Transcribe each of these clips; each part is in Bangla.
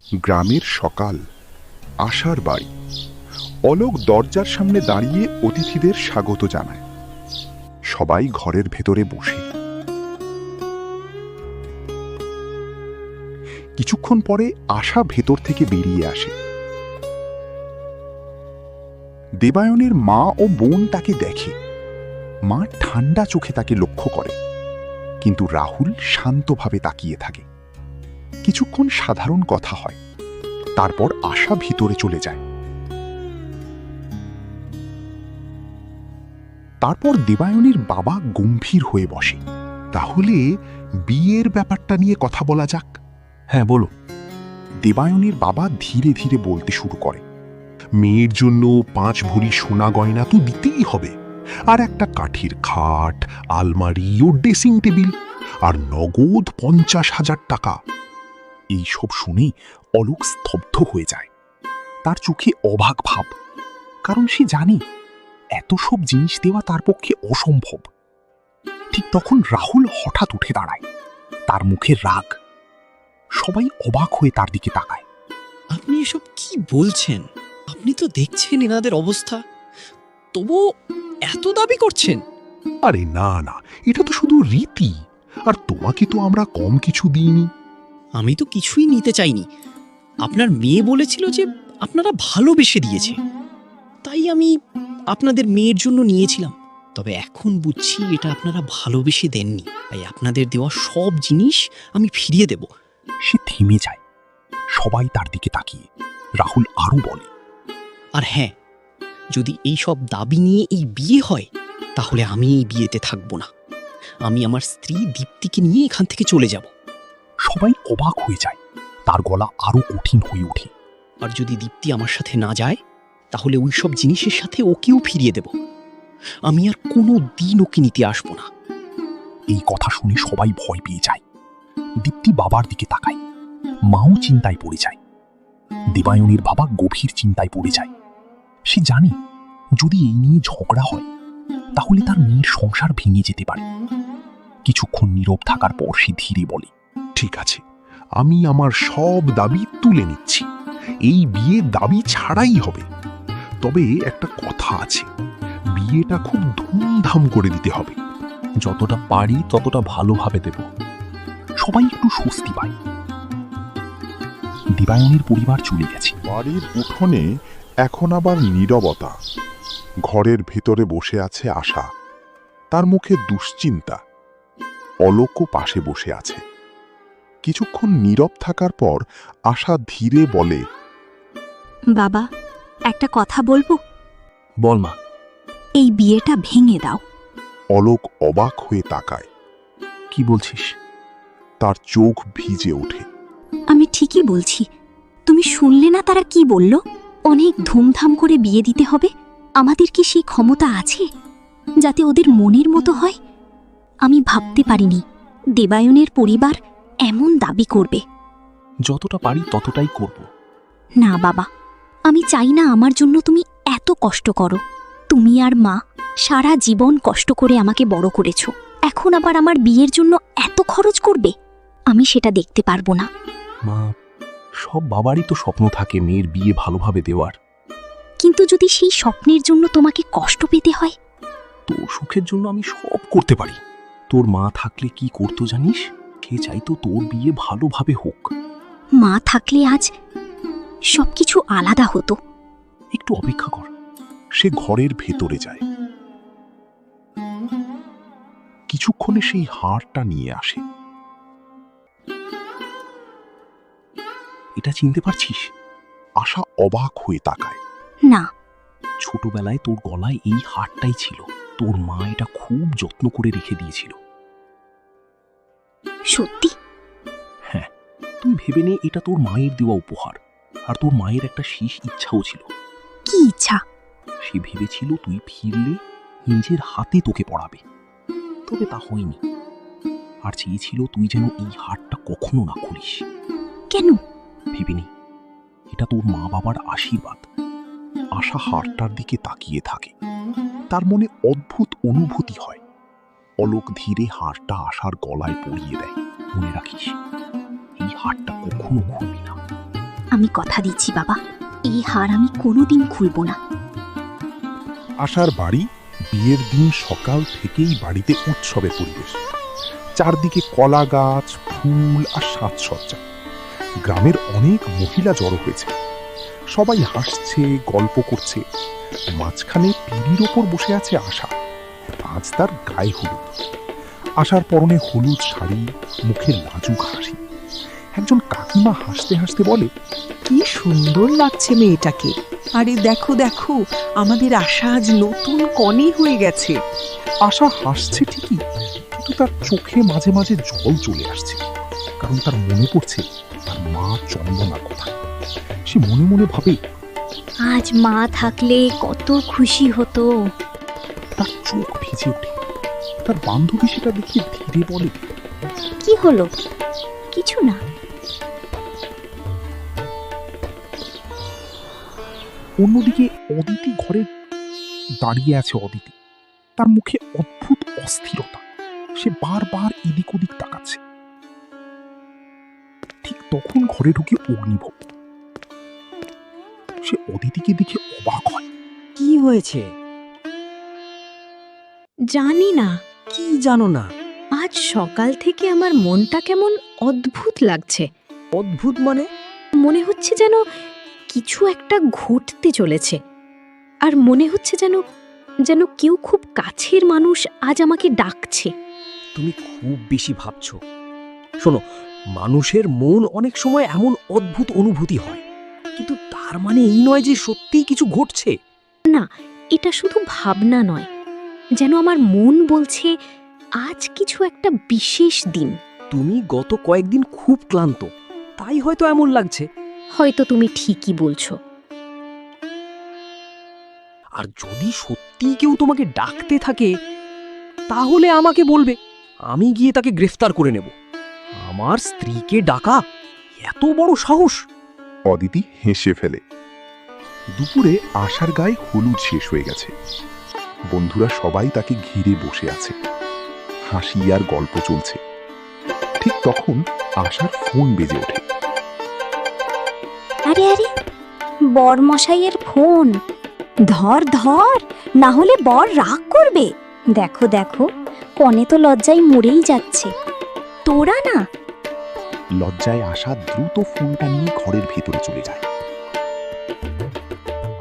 গ্রামের সকাল, আশার বাড়ি। অলোক দরজার সামনে দাঁড়িয়ে অতিথিদের স্বাগত জানায়। সবাই ঘরের ভেতরে বসে। কিছুক্ষণ পরে আশা ভেতর থেকে বেরিয়ে আসে। দেবায়নের মা ও বোন তাকে দেখে। মা ঠান্ডা চোখে তাকে লক্ষ্য করে, কিন্তু রাহুল শান্তভাবে তাকিয়ে থাকে। কিছুক্ষণ সাধারণ কথা হয়, তারপর আশা ভিতরে চলে যায়। তারপর দেবায়নের বাবা গম্ভীর হয়ে বসে। তাহলে বিয়ের ব্যাপারটা নিয়ে কথা বলা যাক। হ্যাঁ, বলো। দেবায়নের বাবা ধীরে ধীরে বলতে শুরু করে। মেয়ের জন্য 5 ভরি সোনা গয়না তো দিতেই হবে, আর একটা কাঠের খাট, আলমারি ও ড্রেসিং টেবিল, আর নগদ 50,000 টাকা। এইসব শুনে অলোক স্তব্ধ হয়ে যায়। তার চোখে অবাক ভাব, কারণ সে জানে এত সব জিনিস দেওয়া তার পক্ষে অসম্ভব। ঠিক তখন রাহুল হঠাৎ উঠে দাঁড়ায়। তার মুখে রাগ। সবাই অবাক হয়ে তার দিকে তাকায়। আপনি এসব কি বলছেন? আপনি তো দেখছেন এনাদের অবস্থা, তবুও এত দাবি করছেন? আরে না না, এটা তো শুধু রীতি। আর তোমাকে তো আমরা কম কিছু দিইনি। আমি তো কিছুই নিতে চাইনি। আপনার মেয়ে বলেছিল যে আপনারা ভালোবেসে দিয়েছে, তাই আমি আপনাদের মেয়ের জন্য নিয়েছিলাম। তবে এখন বুঝছি এটা আপনারা ভালোবেসে দেননি, তাই আপনাদের দেওয়া সব জিনিস আমি ফিরিয়ে দেব। সে থেমে যায়। সবাই তার দিকে তাকিয়ে। রাহুল আরো বলে, আর হ্যাঁ, যদি এই সব দাবি নিয়ে এই বিয়ে হয়, তাহলে আমি এই বিয়েতে থাকবো না। আমি আমার স্ত্রী দীপ্তিকে নিয়ে এখান থেকে চলে যাব। সবাই অবাক হয়ে যায়। তার গলা আরো কঠিন হয়ে ওঠে। আর যদি দীপ্তি আমার সাথে না যায়, তাহলে ওই সব জিনিসের সাথে ওকেও ফিরিয়ে দেব। আমি আর কোনো দিন ওকে নিতে আসবো না। এই কথা শুনে সবাই ভয় পেয়ে যায়। দীপ্তি বাবার দিকে তাকায়। মাও চিন্তায় পড়ে যায়। দেবায়নের বাবা গভীর চিন্তায় পড়ে যায়। সে জানে যদি এই নিয়ে ঝগড়া হয়, তাহলে তার মেয়ের সংসার ভেঙে যেতে পারে। কিছুক্ষণ নীরব থাকার পর সে ধীরে বলে, ঠিক আছে, আমি আমার সব দাবি তুলে নিচ্ছি। এই বিয়ে দাবি ছাড়াই হবে। তবে একটা কথা আছে, বিয়েটা খুব ধুমধাম করে দিতে হবে। যতটা পারি ততটা ভালোভাবে দেব। সবাই একটু স্বস্তি পায়। দেবায়নের পরিবার চলে গেছে। বাড়ির উঠোনে এখন আবার নীরবতা। ঘরের ভেতরে বসে আছে আশা। তার মুখে দুশ্চিন্তা। অলোকও পাশে বসে আছে। কিছুক্ষণ নীরব থাকার পর আশা ধীরে বলে, বাবা, একটা কথা বলবো? বল মা। এই বিয়েটা ভেঙে দাও। অলোক অবাক হয়ে তাকায়। কি বলছিস? তার চোখ ভিজে ওঠে। আমি ঠিকই বলছি। তুমি শুনলে না তারা কি বলল? অনেক ধুমধাম করে বিয়ে দিতে হবে। আমাদের কি সেই ক্ষমতা আছে যাতে ওদের মনের মতো হয়? আমি ভাবতে পারিনি দেবায়নের পরিবার এমন দাবি করবে। যতটা পারি ততটাই করব। না বাবা, আমি চাই না আমার জন্য তুমি এত কষ্ট করো। তুমি আর মা সারা জীবন কষ্ট করে আমাকে বড় করেছ। এখন আবার আমার বিয়ের জন্য এত খরচ করবে? আমি সেটা দেখতে পারবো না। মা, সব বাবারই তো স্বপ্ন থাকে মেয়ের বিয়ে ভালোভাবে দেওয়ার। কিন্তু যদি সেই স্বপ্নের জন্য তোমাকে কষ্ট পেতে হয়? তোর সুখের জন্য আমি সব করতে পারি। তোর মা থাকলে কি করতো জানিস? সে চাইতো তোর বিয়ে ভালোভাবে হোক। মা থাকলে আজ সবকিছু আলাদা হতো। একটু অপেক্ষা কর। সে ঘরের ভেতরে যায়। কিছুক্ষণে সেই হারটা নিয়ে আসে। এটা চিনতে পারছিস? আশা অবাক হয়ে তাকায়। না। ছোটবেলায় তোর গলায় এই হারটাই ছিল। তোর মা এটা খুব যত্ন করে রেখে দিয়েছিল। সত্যি? হ্যাঁ, তুই ভেবে নে এটা তোর মায়ের দেওয়া উপহার। আর তোর মায়ের একটা শেষ ইচ্ছাও ছিল। কি ইচ্ছা? সে ভেবেছিল তুই ফিরলে নিজের হাতে তোকে পড়াবে, তবে তা হয়নি। আর চেয়েছিল তুই যেন এই হারটা কখনো না খুলিস। কেন? ভেবে নে, এটা তোর মা বাবার আশীর্বাদ। আশা হারটার দিকে তাকিয়ে থাকে। তার মনে অদ্ভুত অনুভূতি হয়। অলোক ধীরে হারটা আশার গলায় পরিয়ে দেয়। মনে রাখিস, এই হারটা কখনো খুলবি না। আমি কথা দিচ্ছি বাবা, এই হার আমি কোনোদিন খুলব না। আশার বাড়ি বিয়ের দিন সকাল থেকেই বাড়িতে উৎসবের পরিবেশ। চারদিকে কলা গাছ, ফুল আর সাজসজ্জা। গ্রামের অনেক মহিলা জড়ো হয়েছে, সবাই হাসছে, গল্প করছে। মাঝখানে পিঁড়ির ওপর বসে আছে আশা। আজ তার গায়ে হলুদ। আশার পরনে হলুদ শাড়ি, মুখে লাজুক হাসি। একজন কাকিমা হাসতে হাসতে বলে, কি সুন্দর লাগছে মেয়েটাকে। আরে দেখো দেখো, আমাদের আশা আজ নতুন কনে হয়ে গেছে। আশা হাসছে ঠিকই, কিন্তু তার চোখে মাঝে মাঝে জল চলে আসছে, কারণ তার মনে পড়ছে তার মা চন্দনার কথা। সে মনে মনে ভাবে, আজ মা থাকলে কত খুশি হতো। তার চোখ ভিজে ওঠে। তার বান্ধবী সেটা দেখে ধীরে বলে, কি হলো? কিছু না। অন্যদিকে অদিতি ঘরে দাঁড়িয়ে আছে। অদিতি, তার মুখে অদ্ভুত অস্থিরতা। সে বারবার এদিক ওদিক তাকাচ্ছে। ঠিক তখন ঘরে ঢুকে অগ্নিভোগ। সে অদিতিকে দেখে অবাক হয়। কি হয়েছে? জানি না, কি জানো না? আজ সকাল থেকে আমার মনটা কেমন অদ্ভুত লাগছে। অদ্ভুত মানে? মনে হচ্ছে যেন কিছু একটা ঘটতে চলেছে। আর মনে হচ্ছে যেন যেন কেউ খুব কাছের মানুষ আজ আমাকে ডাকছে। তুমি খুব বেশি ভাবছো। শোনো, মানুষের মন অনেক সময় এমন অদ্ভুত অনুভূতি হয়, কিন্তু তার মানে এই নয় যে সত্যিই কিছু ঘটছে। না, এটা শুধু ভাবনা নয়, যেন আমার মন বলছে আজ কিছু একটা বিশেষ দিন। তুমি গত কয়েকদিন খুব ক্লান্ত, তাই হয়তো এমন লাগছে। হয়তো তুমি ঠিকই বলছো। আর যদি সত্যিই কেউ তোমাকে ডাকতে থাকে, তাহলে আমাকে বলবে, আমি গিয়ে তাকে গ্রেফতার করে নেব। আমার স্ত্রীকে ডাকা এত বড় সাহস! অদিতি হেসে ফেলে। দুপুরে আশার গায়ে হলুদ শেষ হয়ে গেছে। বন্ধুরা সবাই তাকে ঘিরে বসে আছে। হাসি আর গল্প চলছে। ঠিক তখন আশার ফোন বেজে ওঠে। আরে আরে, বর মশাইয়ের ফোন। ধর ধর, না হলে বর রাগ করবে। দেখো দেখো, কনে তো লজ্জায় মরেই যাচ্ছে। তোরা না। লজ্জায় আশা দ্রুত ফোনটা নিয়ে ঘরের ভেতরে চলে যায়।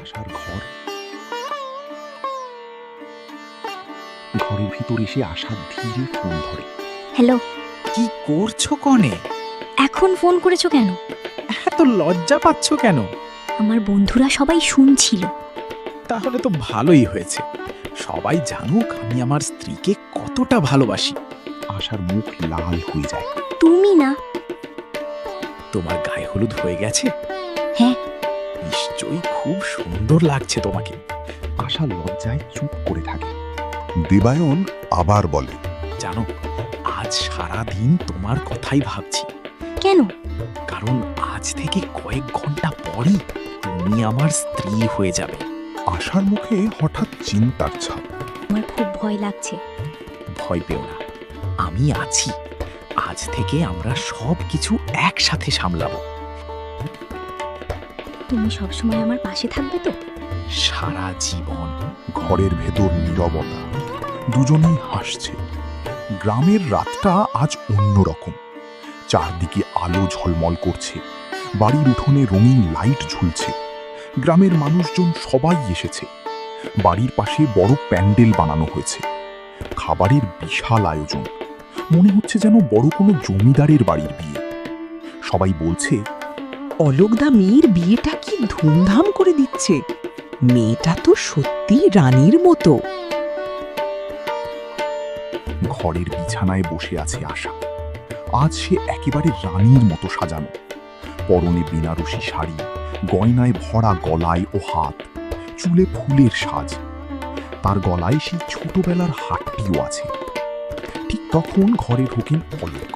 আশার ঘরের ভিতরে এসে আশা ধীরে ফোন ধরে। হ্যালো, কি করছো কনে? এখন ফোন করেছো কেন? এত লজ্জা পাচ্ছ কেন? আমার বন্ধুরা সবাই শুনছিল। তাহলে তো ভালোই হয়েছে। সবাই জানুক আমি আমার স্ত্রীকে কতটা ভালোবাসি। আশার মুখ লাল হয়ে যায়। তুমি না। তোমার গায়ে হলুদ হয়ে গেছে? হ্যাঁ। নিশ্চয়ই খুব সুন্দর লাগছে তোমাকে। আশা লজ্জায় চুপ করে থাকে। দেবায়ন আবার বলে, জানো, আজ সারা দিন তোমার কথাই ভাবছি। কেন? কারণ আজ থেকে কয়েক ঘন্টা পরই তুমি আমার স্ত্রী হয়ে যাবে। আশার মুখে হঠাৎ চিন্তার ছাপ। আমার খুব ভয় লাগছে। ভয় পেও না, আমি আছি। আজ থেকে আমরা সব কিছু একসাথে সামলাবো। তুমি সবসময় আমার পাশে থাকবে তো? সারা জীবন। ঘরের ভেতর নীরবতা। দুজনেই হাসছে। গ্রামের রাতটা আজ অন্যরকম। চারদিকে আলো ঝলমল করছে। বাড়ির উঠোনে রঙিন লাইট ঝুলছে। গ্রামের মানুষজন সবাই এসেছে। বাড়ির পাশে বড় প্যান্ডেল বানানো হয়েছে। খাবারের বিশাল আয়োজন। মনে হচ্ছে যেন বড় কোনো জমিদারের বাড়ির বিয়ে। সবাই বলছে, অলোকদা মেয়ের বিয়েটা কি ধুমধাম করে দিচ্ছে। মেয়েটা তো সত্যি রানীর মতো। ঘরের বিছানায় বসে আছে আশা। আজ সে একেবারে রানীর মতো সাজানো। পরনে বেনারসি শাড়ি, গয়নায় ভরা গলায় ও হাত, চুলে ফুলের সাজ। তার গলায় সেই ছোটবেলার হাতটিও আছে। ঠিক তখন ঘরে ঢোকেন অলোক।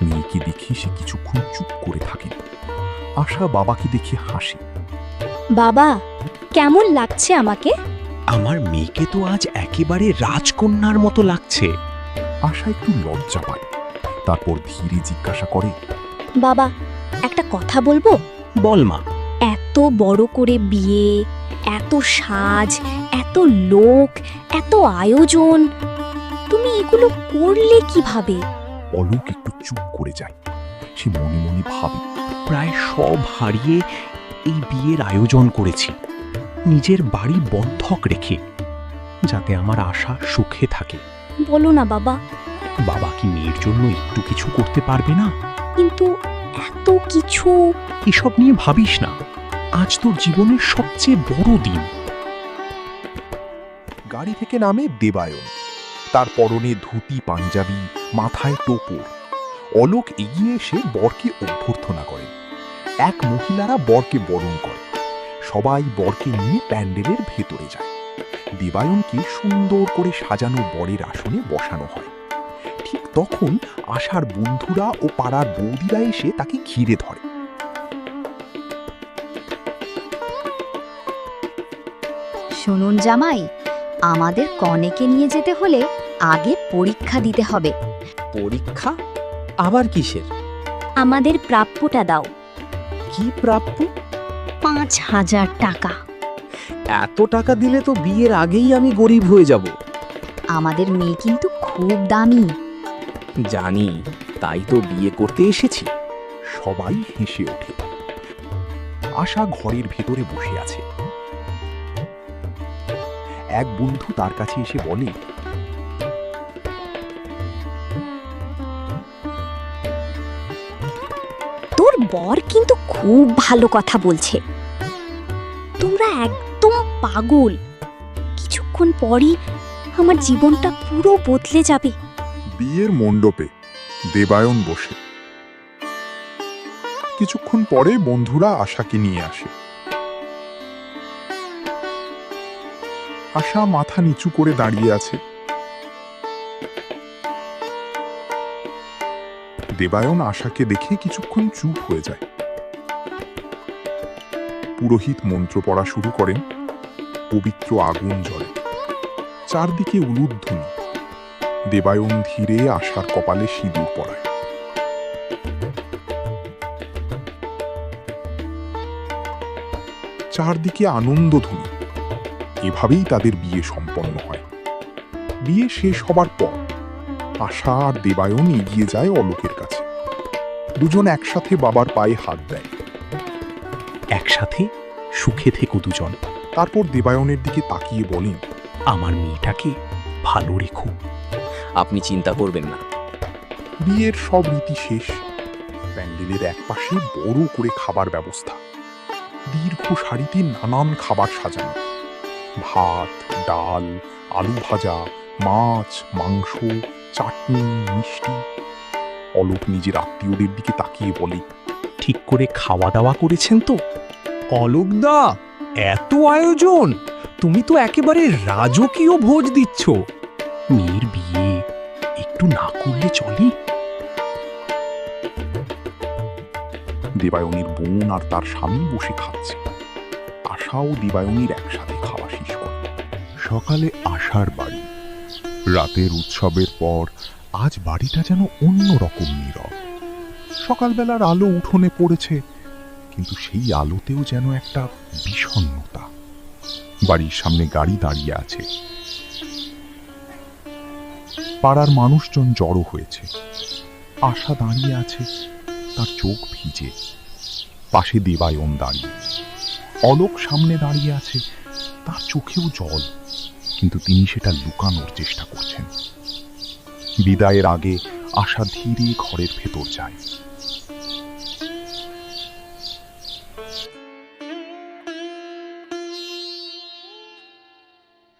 মেয়েকে দেখে সে কিছুক্ষণ চুপ করে থাকে। আশা বাবাকে দেখে হাসে। বাবা, কেমন লাগছে আমাকে? আমার মেয়েকে তো আজ একেবারে রাজকন্যার মতো লাগছে। আশা একটু লজ্জা পায়। তারপর ধীরে জিজ্ঞাসা করে, বাবা, একটা কথা বলবো? বল মা। এত বড় করে বিয়ে, এত সাজ, এত লোক, এত আয়োজন, তুমি এগুলো করলে কিভাবে? অলোক একটু চুপ করে যায়। সে মনে মনে ভাবে, প্রায় সব হারিয়ে এই বিয়ের আয়োজন করেছি নিজের বাড়ি বন্ধক রেখে, যাতে আমার আশা সুখে থাকে। বলো না বাবা। বাবা কি মেয়ের জন্য একটু কিছু করতে পারবে না? কিন্তু এত কিছু। এসব নিয়ে ভাবিস না, আজ তোর জীবনের সবচেয়ে বড় দিন। গাড়ি থেকে নামে দেবায়ন। তার পরনে ধুতি পাঞ্জাবি, মাথায় টোপর। অলোক এগিয়ে এসে বরকে অভ্যর্থনা করে। এক মহিলারা বরকে বরণ করে। সবাই বরকে নিয়ে প্যান্ডেলের ভেতরে যায়। দেবায়নকে সুন্দর করে সাজানো বরের আসনে বসানো হয়। ঠিক তখন আশার বন্ধুরা ও পাড়ার বৌদিরা এসে তাকে ঘিরে ধরে। শুনুন জামাই, আমাদের কনেকে নিয়ে যেতে হলে আগে পরীক্ষা দিতে হবে। পরীক্ষা? আবার কিসের? আমাদের প্রাপ্যটা দাও। কি প্রাপ্য? 5,000 টাকা। এত টাকা দিলে তো বিয়ের আগেই আমি গরিব হয়ে যাব। আমাদের মেয়ে কিন্তু খুব দামি। জানি, তাই তো বিয়ে করতে এসেছি। সবাই হেসে ওঠে। আশা ঘরের ভেতরে বসে আছে। এক বন্ধু তার কাছে এসে বলে, তোর বর কিন্তু খুব ভালো কথা বলছে। তোমরা একদম পাগল। কিছুক্ষণ পরই আমার জীবনটা পুরো বদলে যাবে। বিয়ের মণ্ডপে দেবায়ন বসে। কিছুক্ষণ পরে বন্ধুরা আশাকে নিয়ে আসে। আশা মাথা নিচু করে দাঁড়িয়ে আছে। দেবায়ন আশাকে দেখে কিছুক্ষণ চুপ হয়ে যায়। পুরোহিত মন্ত্র পড়া শুরু করেন। পবিত্র আগুন জ্বলে, চারদিকে উলুধ্বনি। দেবায়ন ধীরে আশার কপালে সিঁদুর পরায়। চারদিকে আনন্দধ্বনি। এভাবেই তাদের বিয়ে সম্পন্ন হয়। বিয়ে শেষ হবার পর আশা আর দেবায়ন এগিয়ে যায় অলোকের কাছে। দুজন একসাথে বাবার পায়ে হাত দেয়। একসাথে সুখে থেকো দুজন। তারপর দেবায়নের দিকে তাকিয়ে বলেন, আমার মেয়েটাকে ভালো রেখো। আপনি চিন্তা করবেন না। বিয়ের সব রীতি শেষ। প্যান্ডেলের একপাশে বড় করে খাবার ব্যবস্থা। দীর্ঘ সারিতে নানান খাবার সাজানো। ভাত, ডাল, আলু ভাজা, মাছ, মাংস, চাটনি, মিষ্টি। অলোক নিজের আত্মীয়দের দিকে তাকিয়ে বলে, ঠিক করে খাওয়া দাওয়া করেছেন তো? অলোকদা, এত আয়োজন! তুমি তো একেবারে রাজকীয় ভোজ দিচ্ছ। মেয়ের বিয়ে একটু না করলে চলে? দেবায়নের বোন আর তার স্বামী বসে খাচ্ছে। আশা ও দেবায়নের একসাথে খাওয়া শেষ করে। সকালে আশার বাড়ি। রাতের উৎসবের পর আজ বাড়িটা যেন অন্যরকম নীরব। সকালবেলার আলো উঠোনে পড়েছে, কিন্তু সেই আলোতেও যেন একটা বিষণ্ণতা। বাড়ির সামনে গাড়ি দাঁড়িয়ে আছে। পাড়ার মানুষজন জড়ো হয়েছে। আশা দাঁড়িয়ে আছে, তার চোখ ভিজে। পাশে দেবায়ন দাঁড়িয়ে। অলোক সামনে দাঁড়িয়ে আছে, তার চোখেও জল, কিন্তু তিনি সেটা লুকানোর চেষ্টা করছেন। বিদায়ের আগে আশা ধীরে ঘরের ভেতর যায়।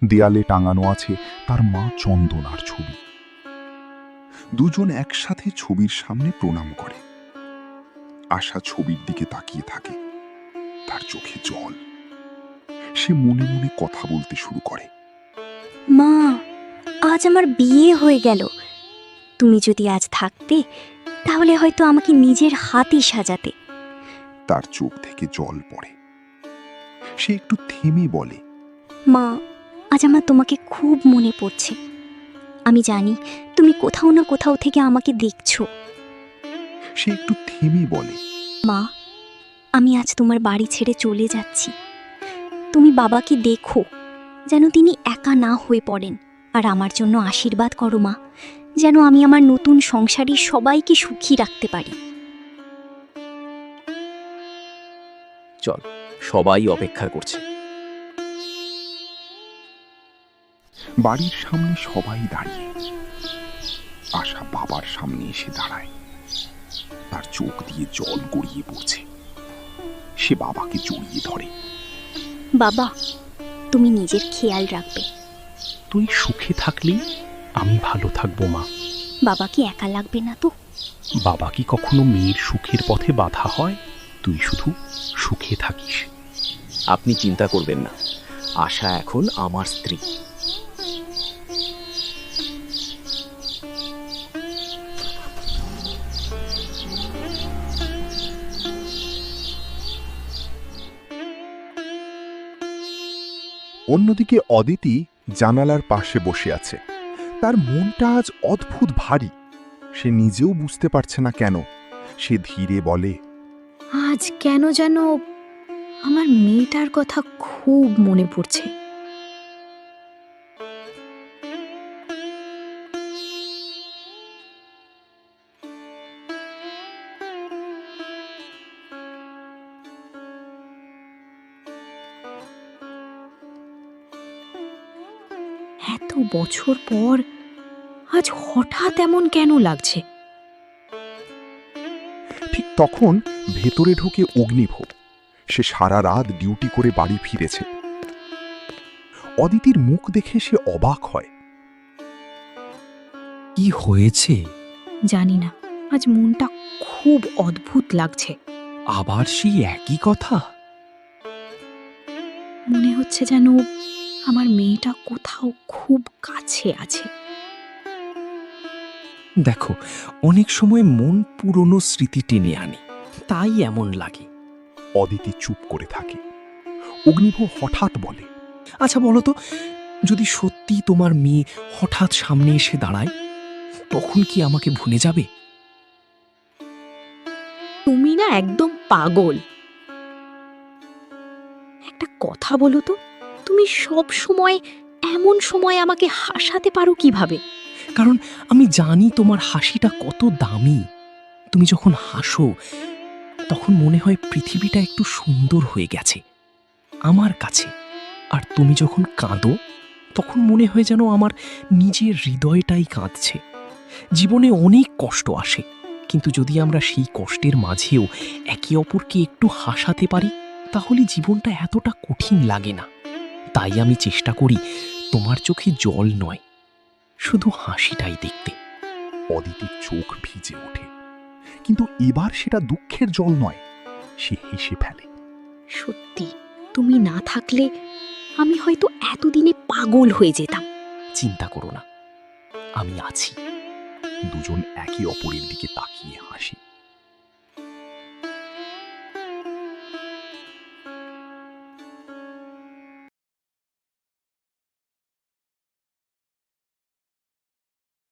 দেয়ালে টাঙানো আছে তার মা চন্দনার ছবি। দুজন একসাথে ছবির সামনে প্রণাম করে। আশা ছবির দিকে তাকিয়ে থাকে, তার চোখে জল। সে মনে মনে কথা বলতে শুরু করে, মা, আজ আমার বিয়ে হয়ে গেল। তুমি যদি আজ থাকতে, তাহলে হয়তো আমাকে নিজের হাতেই সাজাতে। তার চোখ থেকে জল পড়ে। সে একটু থেমে বলে, মা, আজ আমার তোমাকে খুব মনে পড়ছে। আমি জানি তুমি কোথাও না কোথাও থেকে আমাকে দেখছো। সে একটু থেমে বলে, মা, আমি আজ তোমার বাড়ি ছেড়ে চলে যাচ্ছি। তুমি বাবাকে দেখো, যেন তিনি একা না হয়ে পড়েন। আর আমার জন্য আশীর্বাদ করো মা, যেন আমি আমার নতুন সংসারী সবাইকে সুখী রাখতে পারি। চল, সবাই অপেক্ষা করছে। বাড়ির সামনে সবাই দাঁড়িয়ে। আশা বাবার সামনে এসে দাঁড়ায়। তার চোখ দিয়ে জল গড়িয়ে পড়ছে। সে বাবাকে জড়িয়ে ধরে। বাবা, তুমি নিজের খেয়াল রাখবে। তুই সুখে থাকলেই আমি ভালো থাকবো মা। বাবা কি একা লাগবে না তো? বাবা কি কখনো মেয়ের সুখের পথে বাধা হয়? তুই শুধু সুখে থাকিস। আপনি চিন্তা করবেন না, আশা এখন আমার স্ত্রী। অন্যদিকে অদিতি জানালার পাশে বসে আছে। তার মনটা আজ অদ্ভুত ভারী। সে নিজেও বুঝতে পারছে না কেন। সে ধীরে বলে, আজ কেন যেন আমার মেয়েটার কথা খুব মনে পড়ছে। এত বছর পর আজ হঠাৎ এমন কেন লাগছে? ঠিক তখন ভেতরে ঢোকে অগ্নিভ। সে সারা রাত ডিউটি করে বাড়ি ফিরেছে। অদিতির মুখ দেখে সে অবাক হয়। কি হয়েছে? জানি না, আজ মনটা খুব অদ্ভুত লাগছে। আবার সেই একই কথা? মনে হচ্ছে যেন আমার মেয়েটা কোথাও খুব কাছে আছে। দেখো, অনেক সময় মন পুরনো স্মৃতি টেনে আনে, তাই এমন লাগে। অদিতি চুপ করে থাকে। অগ্নিভ হঠাৎ বলে, আচ্ছা বলো তো, যদি সত্যি তোমার মেয়ে হঠাৎ সামনে এসে দাঁড়ায়, তখন কি আমাকে ভুলে যাবে? তুমি না একদম পাগল। একটা কথা বলো তো, তুমি সব সময় এমন সময় আমাকে হাসাতে পারো কিভাবে? কারণ আমি জানি তোমার হাসিটা কত দামি। তুমি যখন হাসো, তখন মনে হয় পৃথিবীটা একটু সুন্দর হয়ে গেছে আমার কাছে। আর তুমি যখন কাঁদো, তখন মনে হয় যেন আমার নিজের হৃদয়টাই কাঁদছে। জীবনে অনেক কষ্ট আসে, কিন্তু যদি আমরা সেই কষ্টের মাঝেও একে অপরকে একটু হাসাতে পারি, তাহলে জীবনটা এতটা কঠিন লাগে না। তাই আমি চেষ্টা করি তোমার চোখে জল নয়, শুধু হাসিটাই দেখতে। অদিতির চোখ ভিজে ওঠে, কিন্তু এবার সেটা দুঃখের জল নয়। সে হেসে ফেলে। সত্যি, তুমি না থাকলে আমি হয়তো এতদিনে পাগল হয়ে যেতাম। চিন্তা করো না, আমি আছি। দুজন একে অপরের দিকে তাকিয়ে হাসি।